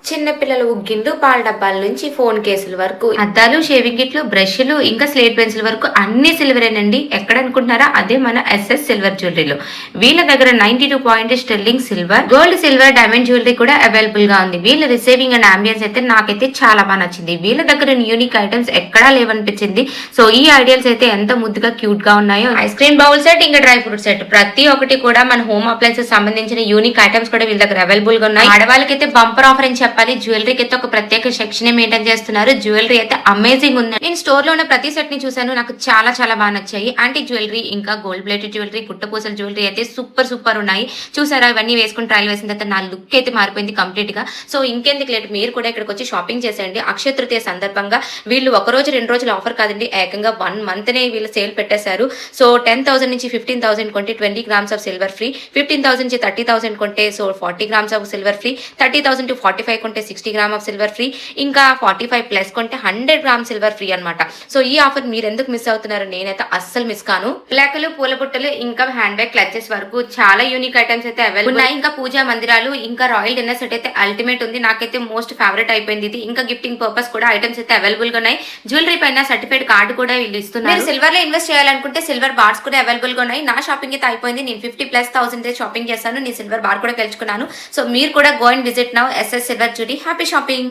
చిన్న పిల్లల ఉగ్గిండ్లు, పాల డబ్బాల నుంచి ఫోన్ కేసుల వరకు, అద్దాలు, షేవింగ్ కిట్లు, బ్రష్లు, ఇంకా స్లేట్ పెన్సిల్ వరకు అన్ని సిల్వరేనండి. ఎక్కడ అనుకుంటున్నారా? అదే మన ఎస్ఎస్ సిల్వర్ జ్యువెలరీలో. వీళ్ళ దగ్గర 92 point sterling silver, gold, silver, diamond jewellery కూడా అవైలబుల్ గా ఉంది. వీళ్ళ రిసీవింగ్ అండ్ అంబియన్స్ అయితే నాకైతే చాలా బాగా నచ్చింది. వీళ్ళ దగ్గర యూనిక్ ఐటమ్స్ ఎక్కడా లేవనిపించింది. సో ఈ ఐడియల్స్ అయితే ఎంత ముద్దుగా క్యూట్ గా ఉన్నాయో. ఐస్ క్రీమ్ బౌల్ సెట్, ఇంకా డ్రై ఫ్రూట్ సెట్, ప్రతి ఒక్కటి కూడా మన హోమ్ అప్లయన్సెస్ సంబంధించిన యూనిక్ ఐటమ్స్ కూడా వీళ్ళ దగ్గర అవైలబుల్ గా ఉన్నాయి. ఆడవాళ్ళకైతే బంపర్ ఆఫర్ అని చెప్పాలి. జ్యువెలరీకి అయితే ఒక ప్రత్యేక సెక్షన్ మెయింటైన్ చేస్తున్నారు. జ్యువెలరీ అయితే అమేజింగ్ ఉంది. నేను స్టోర్ లో ఉన్న ప్రతి సెట్ ని చూసాను, నాకు చాలా చాలా బాగా నచ్చాయి. యాంటిక్ జ్యువెలరీ, ఇంకా గోల్డ్ ప్లేటెడ్ జ్యువెలరీ, గుట్టపూసల జ్యువెలరీ అయితే సూపర్ సూపర్ ఉన్నాయి. చూసారా? ఇవన్నీ వేసుకుని ట్రయల్ వేసిన తర్వాత నా లుక్ అయితే మారిపోయింది కంప్లీట్ గా. సో ఇంకెందుకు లేట్, మీరు కూడా ఇక్కడికి వచ్చి షాపింగ్ చేసేయండి. అక్షయ తృతీయ సందర్భంగా వీళ్ళు ఒక రోజు 2 రోజులు ఆఫర్ కాదండి, ఏకంగా 1 మంత్ నే వీళ్ళు సేల్ పెట్టేశారు. సో 10,000 నుంచి 15,000 కొంటే 20 గ్రామ్స్ ఆఫ్ సిల్వర్ ఫ్రీ, 15,000 నుంచి 30,000 కొంటే so 40 grams of silver free, 30,000 to 45 కొంటే 60 గ్రామ్ ఆఫ్ సిల్వర్ ఫ్రీ, ఇంకా 45 ప్లస్ కొంటే 100 గ్రామ్ సిల్వర్ ఫ్రీ అనమాట. సో ఈ ఆఫర్ మీరు ఎందుకు మిస్ అవుతున్నారు? నేనైతే అస్సలు మిస్ కాను. పిల్లకలు, పూల బుట్టలు, ఇంకా హ్యాండ్ బ్యాగ్, క్లచెస్ వరకు చాలా యూనిక్ ఐటమ్స్ అయితే అవైలబుల్ ఉన్నాయి. ఇంకా పూజా మందిరాలు, ఇంకా రాయల్ డిన్నర్ సెట్ అయితే అల్టిమేట్ ఉంది. నాకైతే మోస్ట్ ఫేవరెట్ అయిపోయింది ఇది. ఇంకా గిఫ్టింగ్ పర్పస్ కూడా ఐటమ్స్ అయితే అవైలబుల్ గా ఉన్నాయి. జ్యువెలరీ పైన సర్టిఫైడ్ కార్డు కూడా వీళ్ళు ఇస్తున్నారు. మీరు సిల్వర్ లో ఇన్వెస్ట్ చేయాలనుకుంటే సిల్వర్ బార్స్ కూడా అవైలబుల్ గా ఉన్నాయి. నా షాపింగ్ అయితే అయిపోయింది. నేను 50,000+ షాపింగ్ చేశాను. నేను సిల్వర్ బార్ కూడా గెలుచుకున్నాను. సో మీరు కూడా go and visit now S S silver jewellery. Happy shopping.